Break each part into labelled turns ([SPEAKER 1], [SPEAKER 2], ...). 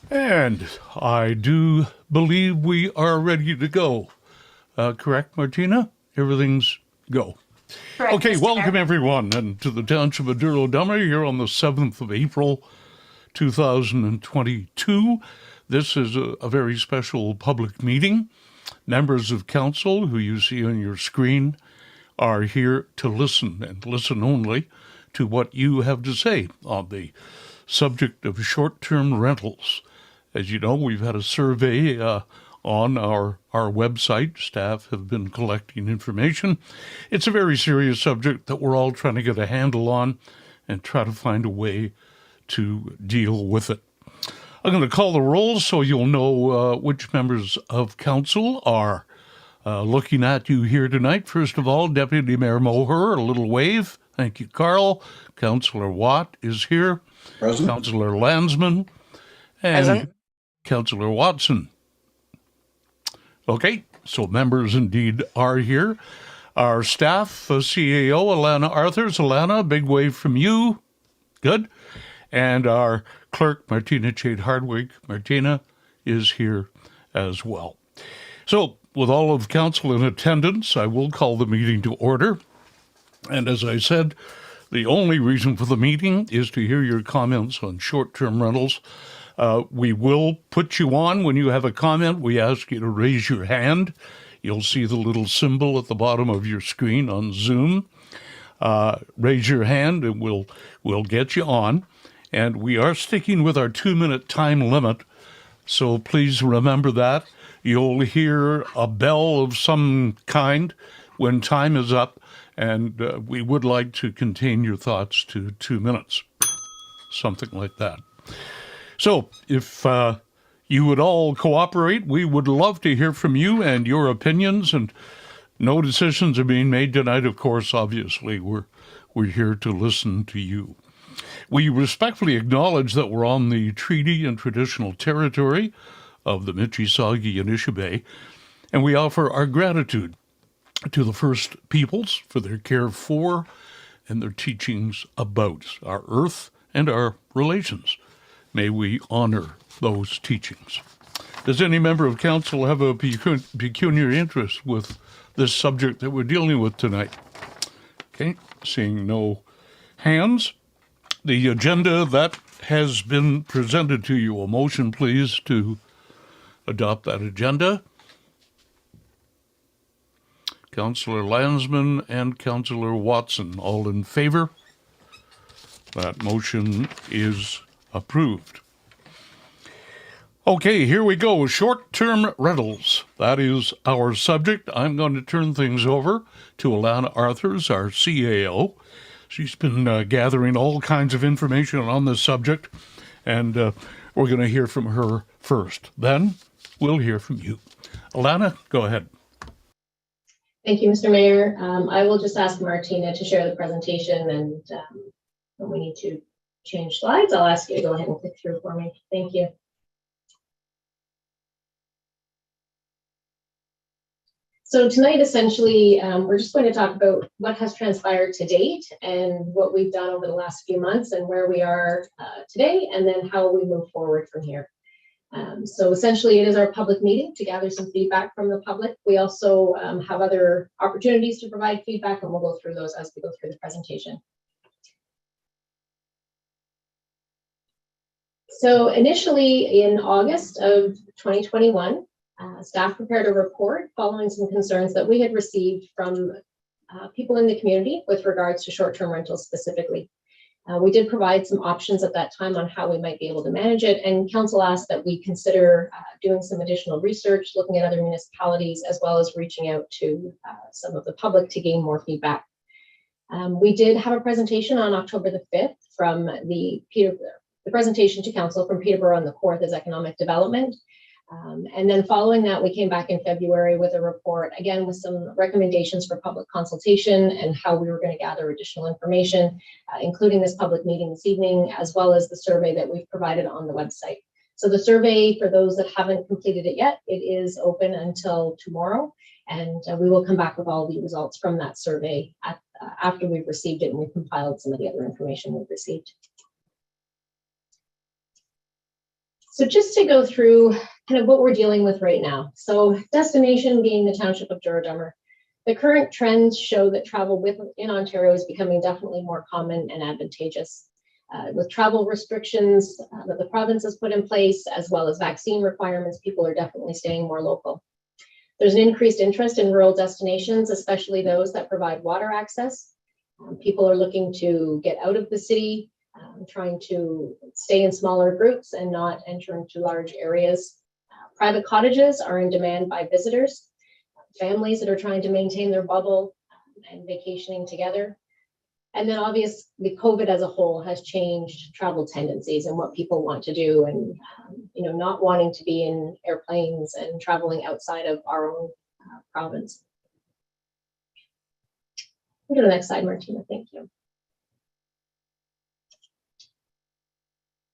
[SPEAKER 1] And I do believe we are ready to go. Correct, Martina? Everything's go.
[SPEAKER 2] Correct,
[SPEAKER 1] Okay,
[SPEAKER 2] Mr.
[SPEAKER 1] welcome
[SPEAKER 2] Mayor.
[SPEAKER 1] everyone and to the Township of Douro-Dummer here on the 7th of April, 2022. This is a very special public meeting. Members of council who you see on your screen are here to listen and listen only to what you have to say on the subject of short-term rentals. As you know, we've had a survey on our website. Staff have been collecting information. It's a very serious subject that we're all trying to get a handle on and try to find a way to deal with it. I'm going to call the roll so you'll know which members of council are looking at you here tonight. First of all, Deputy Mayor Moher, a little wave. Thank you, Carl. Councillor Watt is here.
[SPEAKER 3] Present.
[SPEAKER 1] Councillor Landsman and
[SPEAKER 2] Present.
[SPEAKER 1] Councillor Watson. Okay, so members indeed are here. Our staff, CAO, Alana Arthurs. Alana, big wave from you. Good. And our clerk, Martina Chade-Hardwick. Martina is here as well. So, with all of council in attendance, I will call the meeting to order. And as I said, the only reason for the meeting is to hear your comments on short-term rentals. We will put you on when you have a comment. We ask you to raise your hand. You'll see the little symbol at the bottom of your screen on Zoom. Raise your hand and we'll get you on. And we are sticking with our 2-minute time limit, so please remember that. You'll hear a bell of some kind when time is up, and we would like to contain your thoughts to 2 minutes, something like that. So if you would all cooperate, we would love to hear from you and your opinions, and no decisions are being made tonight, of course. Obviously, we're here to listen to you. We respectfully acknowledge that we're on the treaty and traditional territory of the Mississauga and Anishinaabe, and we offer our gratitude to the First Peoples for their care for and their teachings about our earth and our relations. May we honor those teachings. Does any member of council have a pecuniary interest with this subject that we're dealing with tonight? Okay, seeing no hands. The agenda that has been presented to you, a motion please to adopt that agenda. Councillor Landsman and Councillor Watson, all in favor? That motion is approved. Okay, here we go. Short-term rentals. That is our subject. I'm going to turn things over to Alana Arthurs, our CAO. She's been gathering all kinds of information on this subject, and we're going to hear from her first. Then we'll hear from you. Alana, go ahead.
[SPEAKER 4] Thank you, Mr. Mayor. I will just ask Martina to share the presentation, and when we need to change slides, I'll ask you to go ahead and click through for me. Thank you. So tonight, essentially, we're just going to talk about what has transpired to date and what we've done over the last few months and where we are today, and then how we move forward from here. So essentially, it is our public meeting to gather some feedback from the public. We also have other opportunities to provide feedback, and we'll go through those as we go through the presentation. So initially, in August of 2021, staff prepared a report following some concerns that we had received from people in the community with regards to short-term rentals specifically. We did provide some options at that time on how we might be able to manage it, and council asked that we consider doing some additional research, looking at other municipalities, as well as reaching out to some of the public to gain more feedback. We did have a presentation on October the 5th from the presentation to council from Peterborough and the Fourth as Economic Development. And then following that, we came back in February with a report, again, with some recommendations for public consultation and how we were going to gather additional information, including this public meeting this evening, as well as the survey that we've provided on the website. So the survey, for those that haven't completed it yet, it is open until tomorrow, and we will come back with all the results from that survey after we've received it and we've compiled some of the other information we've received. So just to go through kind of what we're dealing with right now. So destination being the Township of Douro-Dummer. The current trends show that travel in Ontario is becoming definitely more common and advantageous. With travel restrictions that the province has put in place, as well as vaccine requirements, people are definitely staying more local. There's an increased interest in rural destinations, especially those that provide water access. People are looking to get out of the city, trying to stay in smaller groups and not enter into large areas. Private cottages are in demand by visitors, families that are trying to maintain their bubble and vacationing together. And then obviously COVID as a whole has changed travel tendencies and what people want to do, and not wanting to be in airplanes and traveling outside of our own province. Go to the next slide, Martina, thank you.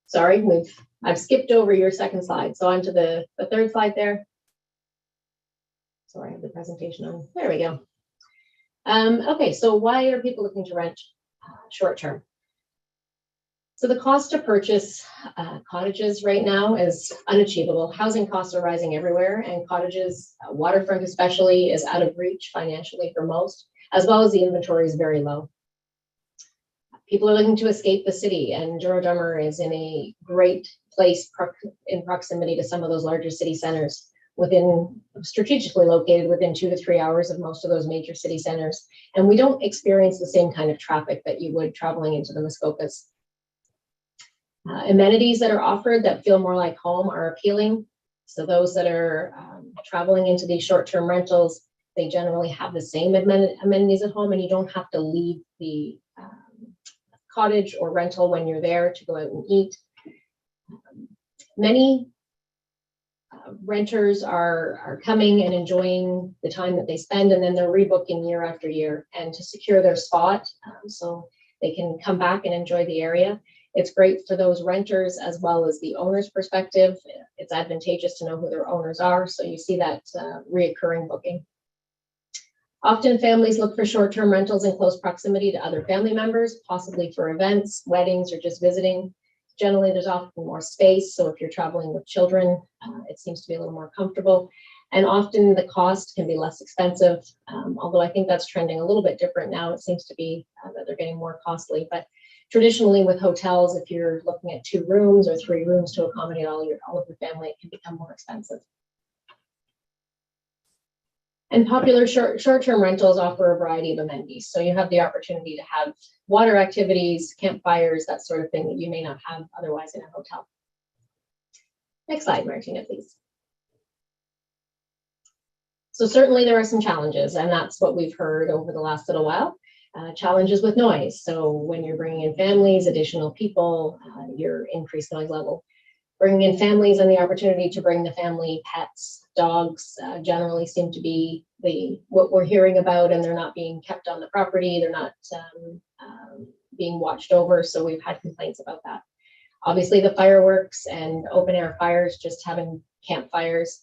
[SPEAKER 4] Sorry, I've skipped over your second slide. So onto the third slide there. Sorry, I have the presentation on. There we go. Okay, so why are people looking to rent short term? So the cost to purchase cottages right now is unachievable. Housing costs are rising everywhere, and cottages, waterfront especially, is out of reach financially for most, as well as the inventory is very low. People are looking to escape the city, and Douro-Dummer is in a great place in proximity to some of those larger city centers, strategically located within 2 to 3 hours of most of those major city centers. And we don't experience the same kind of traffic that you would traveling into the Muskokas. Amenities that are offered that feel more like home are appealing. So those that are traveling into these short-term rentals, they generally have the same amenities at home, and you don't have to leave the cottage or rental when you're there to go out and eat. Many renters are coming and enjoying the time that they spend, and then they're rebooking year after year, and to secure their spot so they can come back and enjoy the area. It's great for those renters as well as the owner's perspective. It's advantageous to know who their owners are, so you see that reoccurring booking. Often families look for short-term rentals in close proximity to other family members, possibly for events, weddings, or just visiting. Generally, there's often more space, so if you're traveling with children, it seems to be a little more comfortable. And often the cost can be less expensive, although I think that's trending a little bit different now. It seems to be that they're getting more costly. But traditionally with hotels, if you're looking at 2 rooms or 3 rooms to accommodate all of your family, it can become more expensive. And popular short-term rentals offer a variety of amenities. So you have the opportunity to have water activities, campfires, that sort of thing that you may not have otherwise in a hotel. Next slide, Martina, please. So certainly there are some challenges, and that's what we've heard over the last little while. Challenges with noise. So when you're bringing in families, additional people, your increased noise level. Bringing in families and the opportunity to bring the family pets, dogs generally seem to be what we're hearing about, and they're not being kept on the property. They're not being watched over. So we've had complaints about that. Obviously the fireworks and open air fires, just having campfires.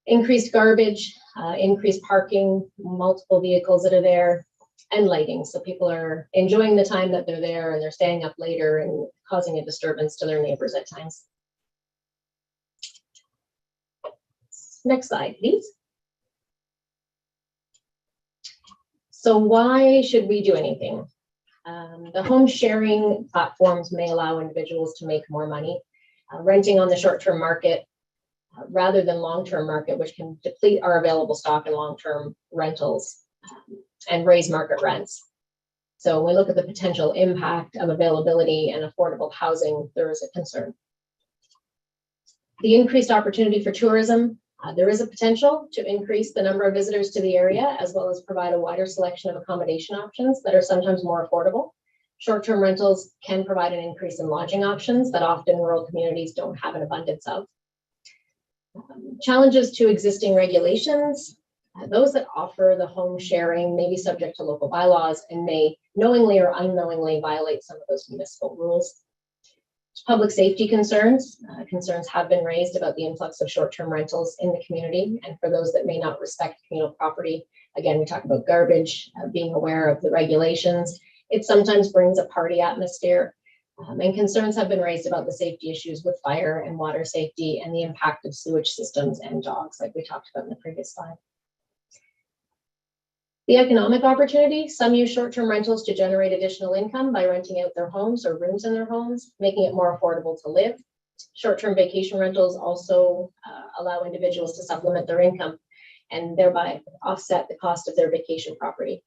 [SPEAKER 4] Increased garbage, increased parking, multiple vehicles that are there, and lighting. So people are enjoying the time that they're there, and they're staying up later and causing a disturbance to their neighbors at times. Next slide, please. So why should we do anything? The home sharing platforms may allow individuals to make more money. Renting on the short-term market rather than long-term market, which can deplete our available stock in long-term rentals and raise market rents. So when we look at the potential impact of availability and affordable housing, there is a concern. The increased opportunity for tourism. There is a potential to increase the number of visitors to the area, as well as provide a wider selection of accommodation options that are sometimes more affordable. Short-term rentals can provide an increase in lodging options that often rural communities don't have an abundance of. Challenges to existing regulations. Those that offer the home sharing may be subject to local bylaws and may knowingly or unknowingly violate some of those municipal rules. Public safety concerns. Concerns have been raised about the influx of short-term rentals in the community, and for those that may not respect communal property, again, we talk about garbage, being aware of the regulations. It sometimes brings a party atmosphere. And concerns have been raised about the safety issues with fire and water safety and the impact of sewage systems and dogs, like we talked about in the previous slide. The economic opportunity, some use short-term rentals to generate additional income by renting out their homes or rooms in their homes, making it more affordable to live. Short-term vacation rentals also allow individuals to supplement their income and thereby offset the cost of their vacation property.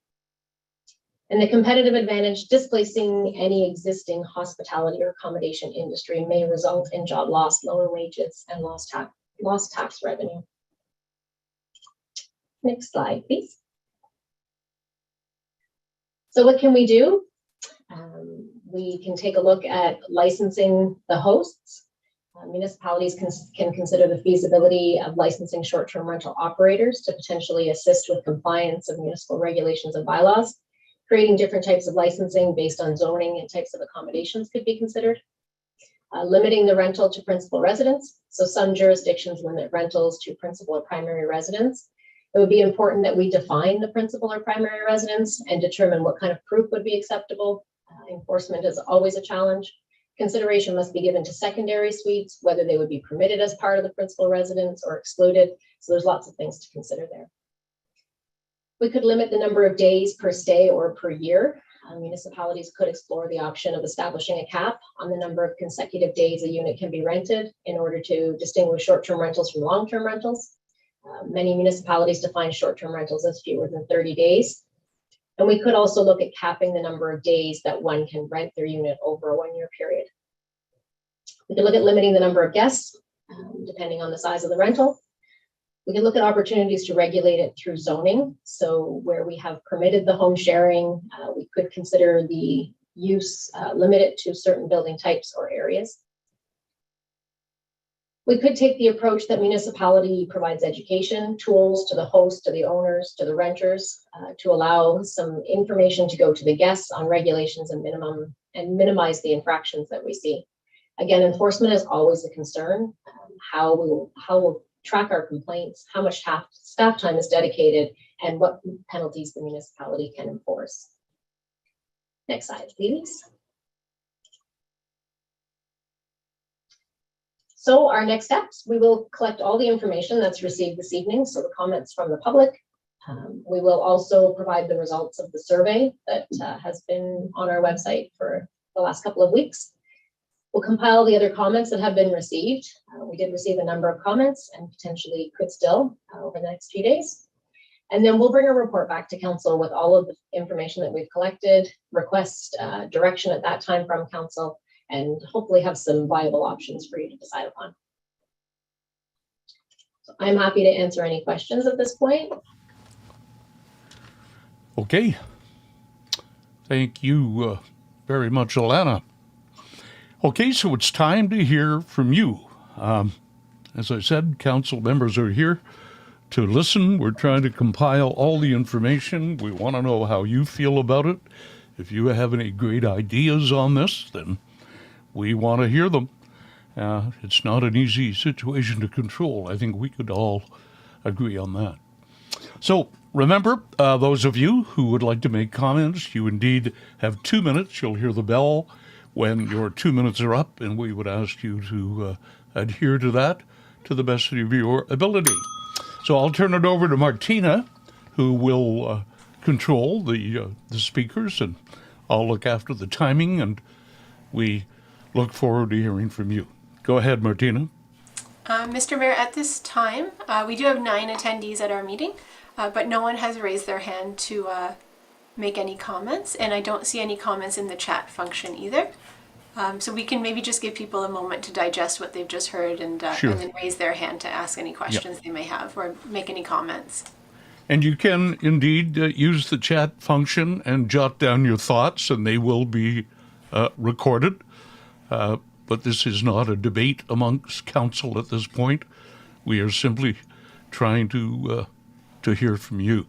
[SPEAKER 4] And the competitive advantage, displacing any existing hospitality or accommodation industry may result in job loss, lower wages, and lost tax revenue. Next slide, please. So what can we do? We can take a look at licensing the hosts. Municipalities can consider the feasibility of licensing short-term rental operators to potentially assist with compliance of municipal regulations and bylaws. Creating different types of licensing based on zoning and types of accommodations could be considered. Limiting the rental to principal residence. So some jurisdictions limit rentals to principal or primary residence. It would be important that we define the principal or primary residence and determine what kind of proof would be acceptable. Enforcement is always a challenge. Consideration must be given to secondary suites, whether they would be permitted as part of the principal residence or excluded. So there's lots of things to consider there. We could limit the number of days per stay or per year. Municipalities could explore the option of establishing a cap on the number of consecutive days a unit can be rented in order to distinguish short-term rentals from long-term rentals. Many municipalities define short-term rentals as fewer than 30 days. And we could also look at capping the number of days that one can rent their unit over a one-year period. We could look at limiting the number of guests, depending on the size of the rental. We can look at opportunities to regulate it through zoning. So where we have permitted the home sharing, we could consider the use limited to certain building types or areas. We could take the approach that municipality provides education, tools to the host, to the owners, to the renters, to allow some information to go to the guests on regulations and minimize the infractions that we see. Again, enforcement is always a concern. How we'll track our complaints, how much staff time is dedicated, and what penalties the municipality can enforce. Next slide, please. So our next steps, we will collect all the information that's received this evening, so the comments from the public. We will also provide the results of the survey that has been on our website for the last couple of weeks. We'll compile the other comments that have been received. We did receive a number of comments and potentially could still over the next few days. And then we'll bring a report back to council with all of the information that we've collected, request direction at that time from council, and hopefully have some viable options for you to decide upon. So I'm happy to answer any questions at this point.
[SPEAKER 1] Okay. Thank you very much, Alana. Okay, so it's time to hear from you. As I said, council members are here to listen. We're trying to compile all the information. We want to know how you feel about it. If you have any great ideas on this, then we want to hear them. It's not an easy situation to control. I think we could all agree on that. So remember, those of you who would like to make comments, you indeed have 2 minutes. You'll hear the bell when your 2 minutes are up, and we would ask you to adhere to that to the best of your ability. So I'll turn it over to Martina, who will control the speakers, and I'll look after the timing, and we look forward to hearing from you. Go ahead, Martina.
[SPEAKER 2] Mr. Mayor, at this time, we do have 9 attendees at our meeting, but no one has raised their hand to make any comments, and I don't see any comments in the chat function either. So we can maybe just give people a moment to digest what they've just heard and then raise their hand to ask any questions they may have or make any comments.
[SPEAKER 1] And you can indeed use the chat function and jot down your thoughts, and they will be recorded. But this is not a debate amongst council at this point. We are simply trying to hear from you.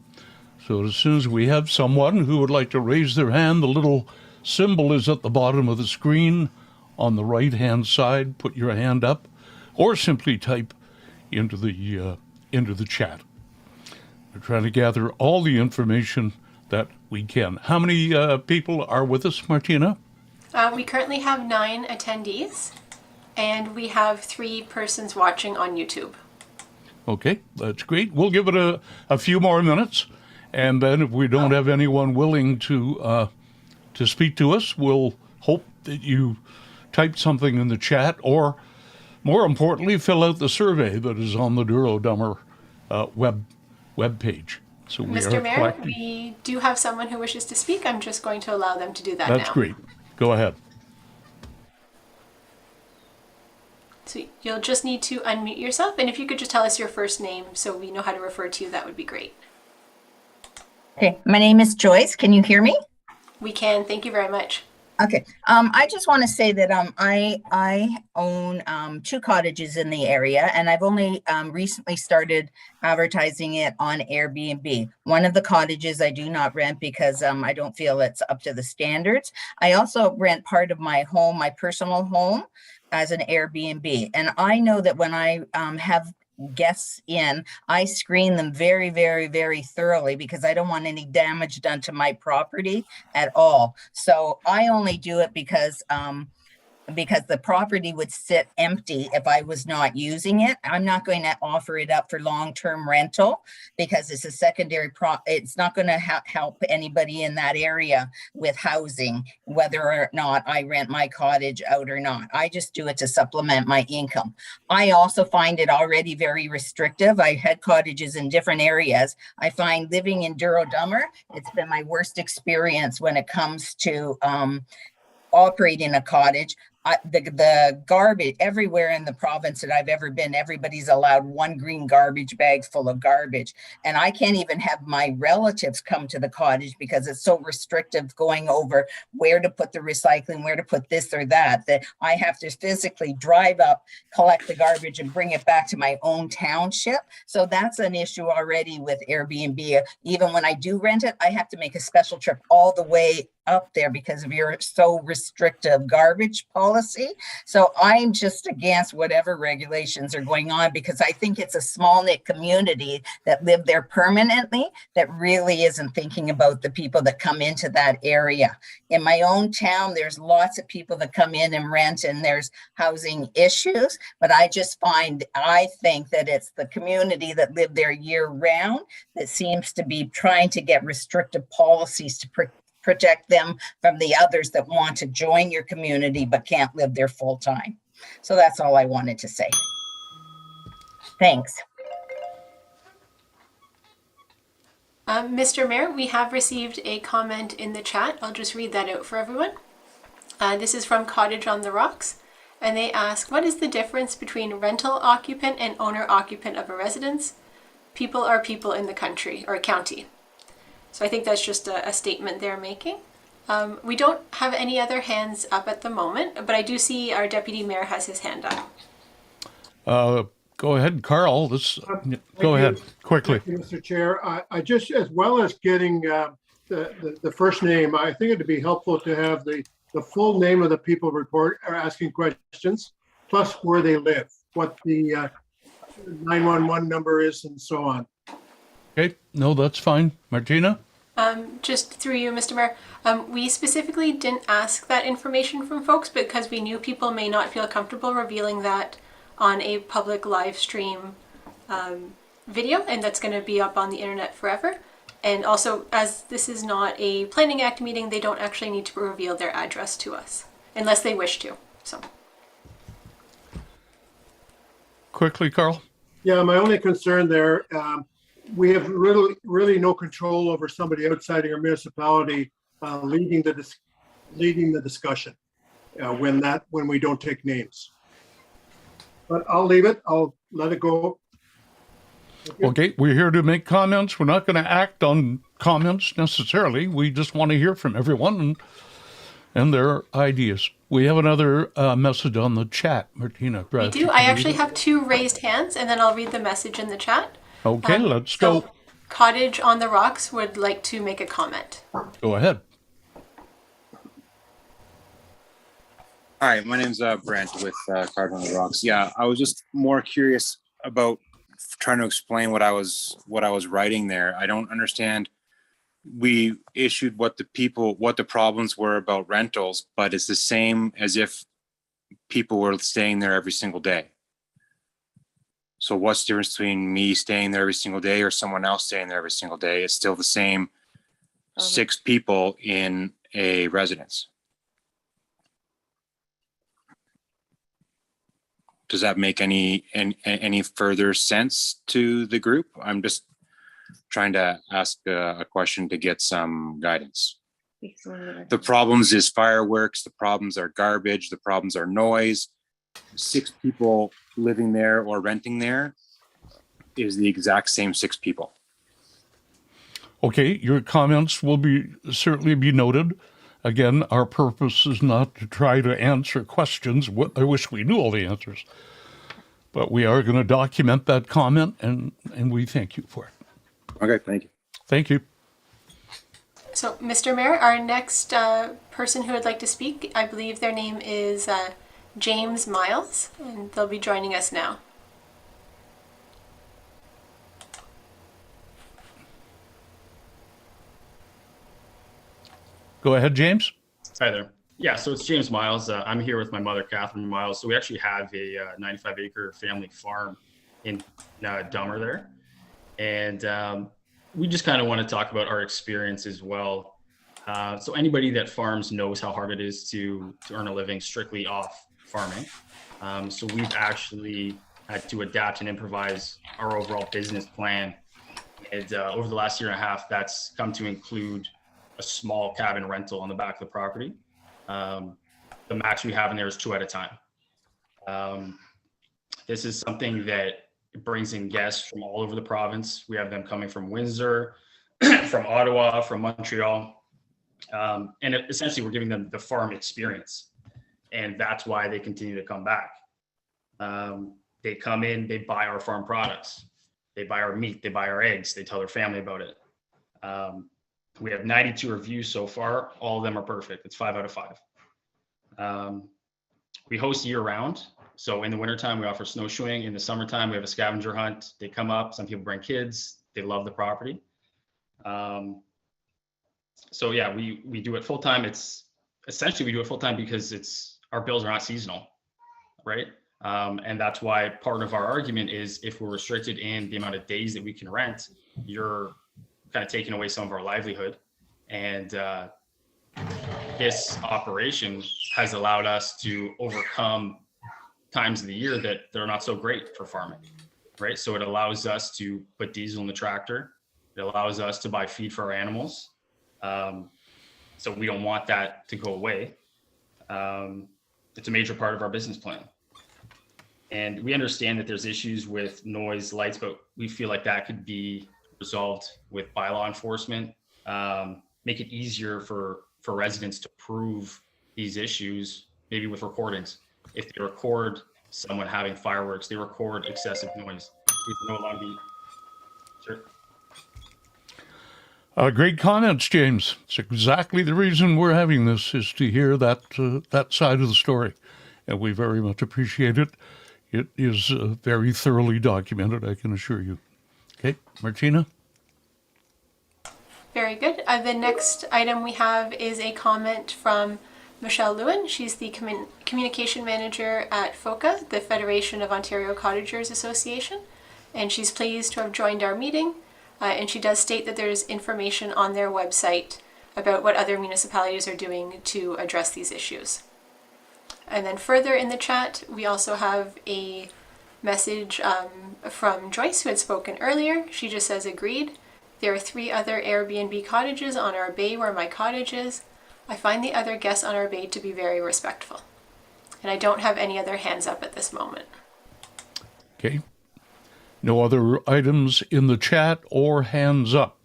[SPEAKER 1] So as soon as we have someone who would like to raise their hand, the little symbol is at the bottom of the screen on the right-hand side. Put your hand up, or simply type into the chat. We're trying to gather all the information that we can. How many people are with us, Martina?
[SPEAKER 2] We currently have 9 attendees, and we have 3 persons watching on YouTube.
[SPEAKER 1] Okay, that's great. We'll give it a few more minutes, and then if we don't have anyone willing to speak to us, we'll hope that you type something in the chat, or more importantly, fill out the survey that is on the Douro-Dummer web page. So we
[SPEAKER 2] Mr.
[SPEAKER 1] are
[SPEAKER 2] Mayor,
[SPEAKER 1] collecting.
[SPEAKER 2] we do have someone who wishes to speak. I'm just going to allow them to do that now.
[SPEAKER 1] That's great. Go ahead.
[SPEAKER 2] So you'll just need to unmute yourself, and if you could just tell us your first name so we know how to refer to you, that would be great.
[SPEAKER 3] Okay, my name is Joyce. Can you hear me?
[SPEAKER 2] We can. Thank you very much.
[SPEAKER 3] Okay, I just want to say that I own 2 cottages in the area, and I've only recently started advertising it on Airbnb. One of the cottages I do not rent because I don't feel it's up to the standards. I also rent part of my home, my personal home, as an Airbnb. And I know that when I have guests in, I screen them very, very, very thoroughly because I don't want any damage done to my property at all. So I only do it because the property would sit empty if I was not using it. I'm not going to offer it up for long-term rental because it's a secondary it's not going to help anybody in that area with housing, whether or not I rent my cottage out or not. I just do it to supplement my income. I also find it already very restrictive. I had cottages in different areas. I find living in Douro-Dummer, it's been my worst experience when it comes to operating a cottage. The garbage everywhere in the province that I've ever been, everybody's allowed 1 green garbage bag full of garbage. And I can't even have my relatives come to the cottage because it's so restrictive going over where to put the recycling, where to put this or that I have to physically drive up, collect the garbage and bring it back to my own township. So that's an issue already with Airbnb. Even when I do rent it, I have to make a special trip all the way up there because of your so restrictive garbage policy. So I'm just against whatever regulations are going on because I think it's a small knit community that live there permanently that really isn't thinking about the people that come into that area. In my own town, there's lots of people that come in and rent and there's housing issues, but I think that it's the community that live there year round that seems to be trying to get restrictive policies to protect them from the others that want to join your community but can't live there full time. So that's all I wanted to say. Thanks.
[SPEAKER 2] Mr. Mayor, we have received a comment in the chat. I'll just read that out for everyone. This is from Cottage on the Rocks, and they ask, what is the difference between rental occupant and owner occupant of a residence? People are people in the country or county. So I think that's just a statement they're making. We don't have any other hands up at the moment, but I do see our deputy mayor has his hand up.
[SPEAKER 1] Go ahead, Carl. Go ahead quickly.
[SPEAKER 5] Thank you, Mr. Chair. I just, as well as getting the first name, I think it'd be helpful to have the full name of the people report or asking questions, plus where they live, what the 911 number is, and so on.
[SPEAKER 1] Okay, no, that's fine. Martina?
[SPEAKER 2] Just through you, Mr. Mayor, we specifically didn't ask that information from folks because we knew people may not feel comfortable revealing that on a public live stream video, and that's going to be up on the internet forever. And also, as this is not a Planning Act meeting, they don't actually need to reveal their address to us unless they wish to. So,
[SPEAKER 1] Quickly, Carl?
[SPEAKER 5] Yeah, my only concern there, we have really no control over somebody outside our municipality leading the discussion when we don't take names. But I'll leave it. I'll let it go.
[SPEAKER 1] Okay, we're here to make comments. We're not going to act on comments necessarily. We just want to hear from everyone and their ideas. We have another message on the chat, Martina.
[SPEAKER 2] we do. I actually have 2 raised hands, and then I'll read the message in the chat.
[SPEAKER 1] Okay, let's go.
[SPEAKER 2] Cottage on the Rocks would like to make a comment.
[SPEAKER 1] Go ahead.
[SPEAKER 6] Hi, my name's Brent with Cottage on the Rocks. Yeah, I was just more curious about trying to explain what I was writing there. I don't understand we issued what the problems were about rentals, but it's the same as if people were staying there every single day. So what's the difference between me staying there every single day or someone else staying there every single day? It's still the same 6 people in a residence. Does that make any further sense to the group? I'm just trying to ask a question to get some guidance. The problems is fireworks, the problems are garbage, the problems are noise. 6 people living there or renting there is the exact same 6 people.
[SPEAKER 1] Okay, your comments will certainly be noted. Again, our purpose is not to try to answer questions. I wish we knew all the answers. But we are going to document that comment, and we thank you for it.
[SPEAKER 6] Okay, thank you.
[SPEAKER 1] Thank you.
[SPEAKER 2] So, Mr. Mayor, our next person who would like to speak, I believe their name is James Miles, and they'll be joining us now.
[SPEAKER 1] Go ahead, James.
[SPEAKER 7] Hi there. Yeah, so it's James Miles. I'm here with my mother, Catherine Miles. So we actually have a 95-acre family farm in Douro-Dummer there. And we just kind of want to talk about our experience as well. So anybody that farms knows how hard it is to earn a living strictly off farming. So we've actually had to adapt and improvise our overall business plan. And over the last year and a half, that's come to include a small cabin rental on the back of the property. The max we have in there is 2 at a time. This is something that brings in guests from all over the province. We have them coming from Windsor, from Ottawa, from Montreal. And essentially we're giving them the farm experience. And that's why they continue to come back. They come in, they buy our farm products. They buy our meat, they buy our eggs, they tell their family about it. We have 92 reviews so far. All of them are perfect. It's 5 out of 5. We host year round. So in the wintertime, we offer snowshoeing. In the summertime, we have a scavenger hunt. They come up. Some people bring kids. They love the property. So yeah, we do it full time. It's essentially we do it full time because our bills are not seasonal, right? And that's why part of our argument is if we're restricted in the amount of days that we can rent, you're kind of taking away some of our livelihood. And this operation has allowed us to overcome times of the year that they're not so great for farming, right? So it allows us to put diesel in the tractor. It allows us to buy feed for our animals. So we don't want that to go away. It's a major part of our business plan. And we understand that there's issues with noise, lights, but we feel like that could be resolved with bylaw enforcement, make it easier for residents to prove these issues, maybe with recordings. If they record someone having fireworks, they record excessive noise. It's no longer sure.
[SPEAKER 1] Great comments, James. It's exactly the reason we're having this, is to hear that side of the story. And we very much appreciate it. It is very thoroughly documented, I can assure you. Okay, Martina?
[SPEAKER 2] Very good. The next item we have is a comment from Michelle Lewin. She's the communication manager at FOCA, the Federation of Ontario Cottagers Association, and she's pleased to have joined our meeting. And she does state that there's information on their website about what other municipalities are doing to address these issues. And then further in the chat, we also have a message from Joyce, who had spoken earlier. She just says, agreed. There are 3 other Airbnb cottages on our bay where my cottage is. I find the other guests on our bay to be very respectful. And I don't have any other hands up at this moment.
[SPEAKER 1] Okay. No other items in the chat or hands up.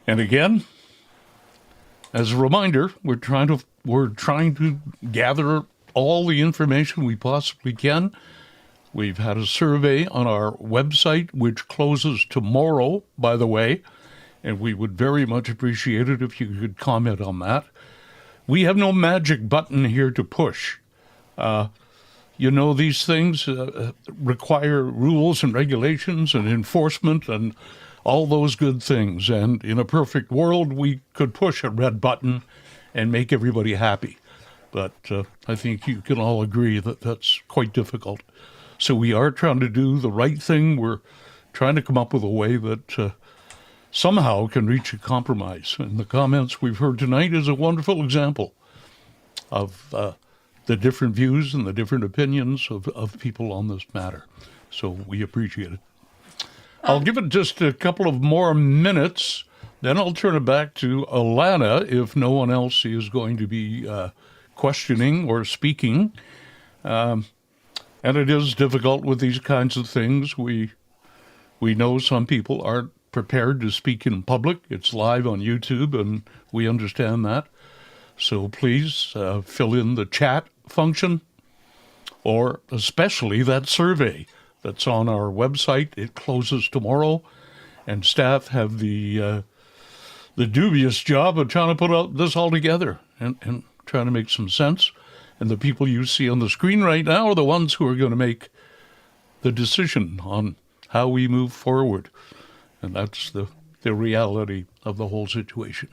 [SPEAKER 1] And again, as a reminder, we're trying to gather all the information we possibly can. We've had a survey on our website, which closes tomorrow, by the way, and we would very much appreciate it if you could comment on that. We have no magic button here to push. you know, these things require rules and regulations and enforcement and all those good things. And in a perfect world, we could push a red button and make everybody happy. But I think you can all agree that that's quite difficult. So we are trying to do the right thing. We're trying to come up with a way that somehow can reach a compromise. And the comments we've heard tonight is a wonderful example of the different views and the different opinions of people on this matter. So we appreciate it. I'll give it just a couple of more minutes, then I'll turn it back to Alana if no one else is going to be questioning or speaking. And it is difficult with these kinds of things. We know some people aren't prepared to speak in public. It's live on YouTube, and we understand that. So please fill in the chat function, or especially that survey that's on our website. It closes tomorrow, and staff have the dubious job of trying to put this all together and trying to make some sense. And the people you see on the screen right now are the ones who are going to make the decision on how we move forward. And that's the reality of the whole situation.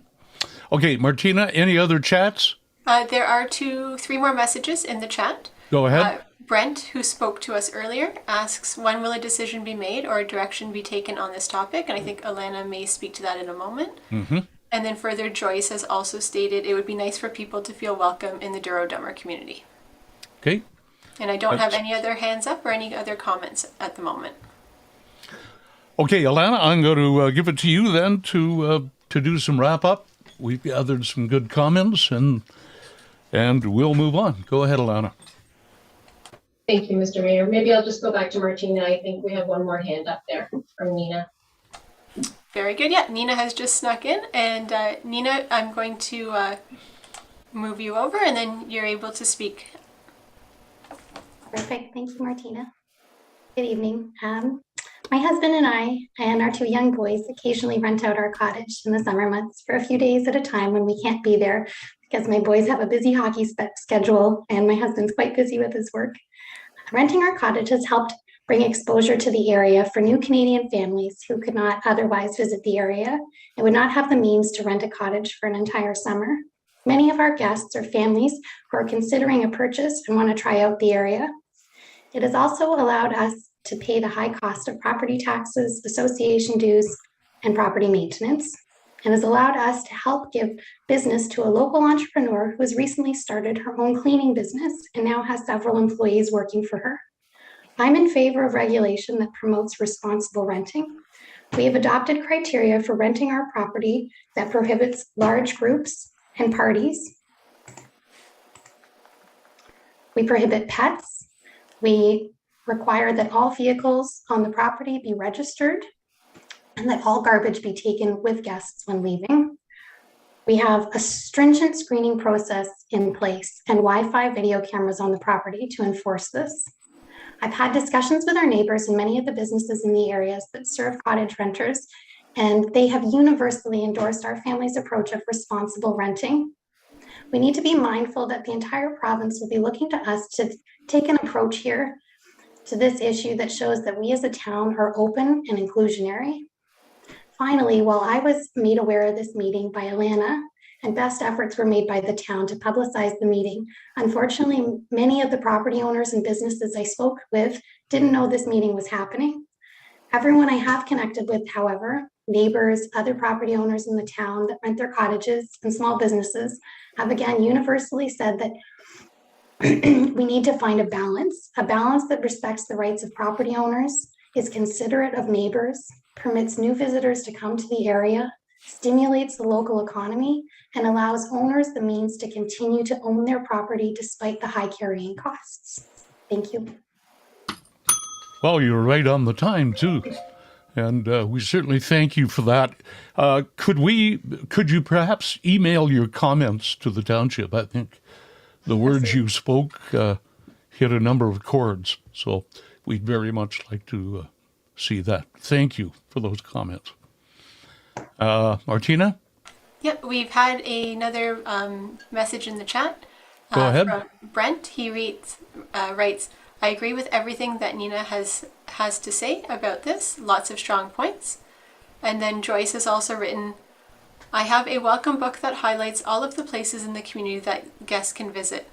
[SPEAKER 1] Okay, Martina, any other chats?
[SPEAKER 2] There are 3 more messages in the chat.
[SPEAKER 1] Go ahead.
[SPEAKER 2] Brent, who spoke to us earlier, asks, when will a decision be made or a direction be taken on this topic? And I think Alana may speak to that in a moment.
[SPEAKER 1] Mm-hmm.
[SPEAKER 2] And then further, Joyce has also stated it would be nice for people to feel welcome in the Douro-Dummer community.
[SPEAKER 1] Okay.
[SPEAKER 2] And I don't have any other hands up or any other comments at the moment.
[SPEAKER 1] Okay, Alana, I'm going to give it to you then to do some wrap up. We've gathered some good comments and we'll move on. Go ahead, Alana.
[SPEAKER 4] Thank you, Mr. Mayor. Maybe I'll just go back to Martina. I think we have one more hand up there from Nina.
[SPEAKER 2] Very good. Yeah, Nina has just snuck in. And Nina, I'm going to move you over and then you're able to speak.
[SPEAKER 8] Perfect. Thank you, Martina. Good evening. My husband and I and our 2 young boys occasionally rent out our cottage in the summer months for a few days at a time when we can't be there because my boys have a busy hockey schedule and my husband's quite busy with his work. Renting our cottage has helped bring exposure to the area for new Canadian families who could not otherwise visit the area and would not have the means to rent a cottage for an entire summer. Many of our guests are families who are considering a purchase and want to try out the area. It has also allowed us to pay the high cost of property taxes, association dues, and property maintenance, and has allowed us to help give business to a local entrepreneur who has recently started her own cleaning business and now has several employees working for her. I'm in favor of regulation that promotes responsible renting. We have adopted criteria for renting our property that prohibits large groups and parties. We prohibit pets. We require that all vehicles on the property be registered and that all garbage be taken with guests when leaving. We have a stringent screening process in place and Wi-Fi video cameras on the property to enforce this. I've had discussions with our neighbors and many of the businesses in the areas that serve cottage renters, and they have universally endorsed our family's approach of responsible renting. We need to be mindful that the entire province will be looking to us to take an approach here to this issue that shows that we as a town are open and inclusionary. Finally, while I was made aware of this meeting by Alana and best efforts were made by the town to publicize the meeting, unfortunately, many of the property owners and businesses I spoke with didn't know this meeting was happening. Everyone I have connected with, however, neighbors, other property owners in the town that rent their cottages and small businesses have again universally said that we need to find a balance that respects the rights of property owners, is considerate of neighbors, permits new visitors to come to the area, stimulates the local economy, and allows owners the means to continue to own their property despite the high carrying costs. Thank you.
[SPEAKER 1] Well, you're right on the time, too. And we certainly thank you for that. Could you perhaps email your comments to the township? I think the words you spoke hit a number of chords. So we'd very much like to see that. Thank you for those comments. Martina?
[SPEAKER 2] Yep, we've had another message in the chat
[SPEAKER 1] Go ahead.
[SPEAKER 2] From Brent, he writes, I agree with everything that Nina has to say about this. Lots of strong points. And then Joyce has also written, I have a welcome book that highlights all of the places in the community that guests can visit.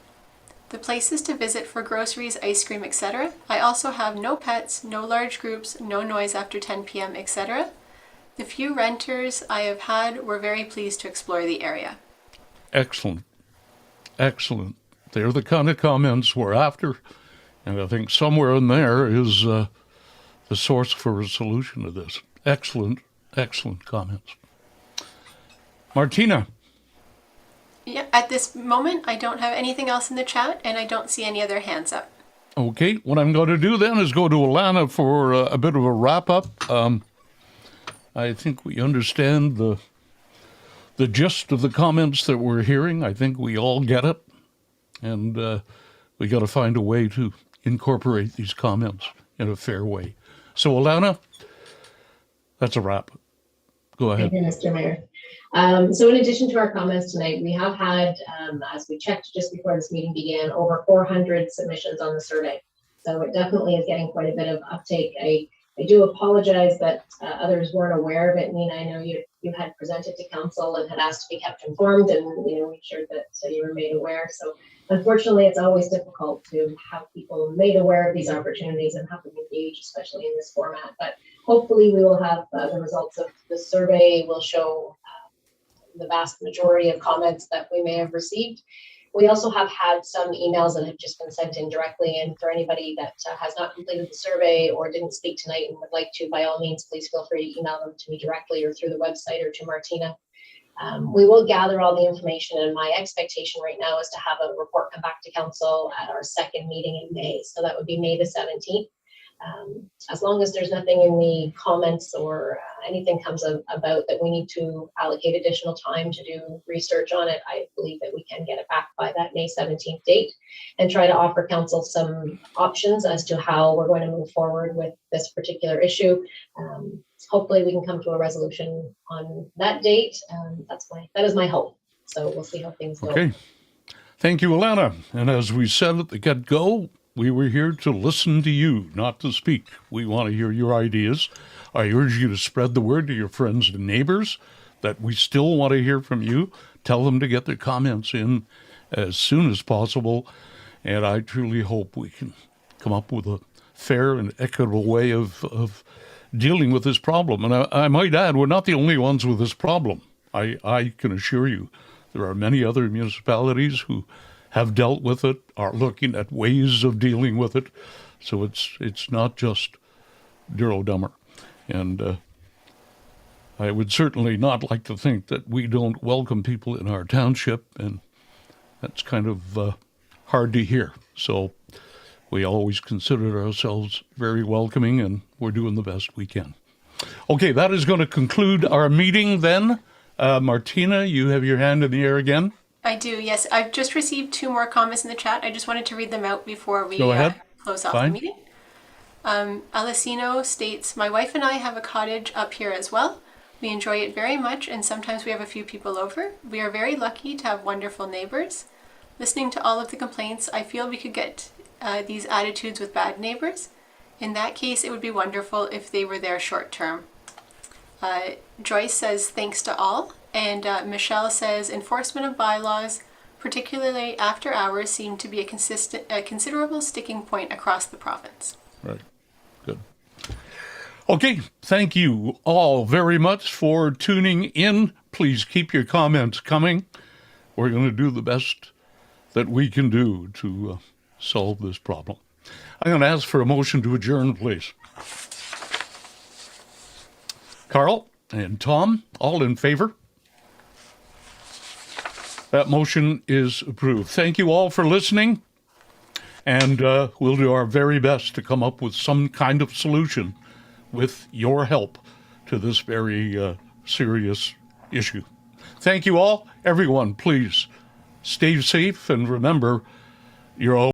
[SPEAKER 2] The places to visit for groceries, ice cream, etc. I also have no pets, no large groups, no noise after 10 p.m., etc. The few renters I have had were very pleased to explore the area.
[SPEAKER 1] Excellent. Excellent. They're the kind of comments we're after. And I think somewhere in there is the source for a solution to this. Excellent, excellent comments. Martina.
[SPEAKER 2] Yeah, at this moment, I don't have anything else in the chat, and I don't see any other hands up.
[SPEAKER 1] Okay, what I'm going to do then is go to Alana for a bit of a wrap-up. I think we understand the gist of the comments that we're hearing. I think we all get it. And we got to find a way to incorporate these comments in a fair way. So, Alana, that's a wrap. Go ahead.
[SPEAKER 4] Thank you, Mr. Mayor. So in addition to our comments tonight, we have had, as we checked just before this meeting began, over 400 submissions on the survey. So it definitely is getting quite a bit of uptake. I do apologize that others weren't aware of it. Nina, I know you had presented to council and had asked to be kept informed, and made sure that you were made aware. So unfortunately, it's always difficult to have people made aware of these opportunities and have them engage, especially in this format. But hopefully we will have the results of the survey will show the vast majority of comments that we may have received. We also have had some emails that have just been sent in directly, and for anybody that has not completed the survey or didn't speak tonight and would like to, by all means, please feel free to email them to me directly or through the website or to Martina. We will gather all the information, and my expectation right now is to have a report come back to council at our second meeting in May. So that would be May the 17th. As long as there's nothing in the comments or anything comes about that we need to allocate additional time to do research on it, I believe that we can get it back by that May 17th date and try to offer council some options as to how we're going to move forward with this particular issue. Hopefully we can come to a resolution on that date. That is my hope. So we'll see how things go.
[SPEAKER 1] Okay. Thank you, Alana. And as we said at the get-go, we were here to listen to you, not to speak. We want to hear your ideas. I urge you to spread the word to your friends and neighbors that we still want to hear from you. Tell them to get their comments in as soon as possible. And I truly hope we can come up with a fair and equitable way of dealing with this problem. And I might add, we're not the only ones with this problem. I can assure you there are many other municipalities who have dealt with it, are looking at ways of dealing with it. So it's not just Douro-Dummer. And I would certainly not like to think that we don't welcome people in our township, and that's kind of hard to hear. So we always considered ourselves very welcoming, and we're doing the best we can. Okay, that is going to conclude our meeting then. Martina, you have your hand in the air again.
[SPEAKER 2] I do, yes. I've just received 2 more comments in the chat. I just wanted to read them out before we
[SPEAKER 1] Go ahead.
[SPEAKER 2] Close off
[SPEAKER 1] Fine.
[SPEAKER 2] the meeting. Alessino states, my wife and I have a cottage up here as well. We enjoy it very much, and sometimes we have a few people over. We are very lucky to have wonderful neighbors. Listening to all of the complaints, I feel we could get these attitudes with bad neighbors. In that case, it would be wonderful if they were there short term. Joyce says, thanks to all. And Michelle says, enforcement of bylaws, particularly after hours, seem to be a considerable sticking point across the province.
[SPEAKER 1] Right. Good. Okay. Thank you all very much for tuning in. Please keep your comments coming. We're going to do the best that we can do to solve this problem. I'm going to ask for a motion to adjourn, please. Carl and Tom, all in favor? That motion is approved. Thank you all for listening, and we'll do our very best to come up with some kind of solution with your help to this very serious issue. Thank you all. Everyone, please stay safe, and remember, you're all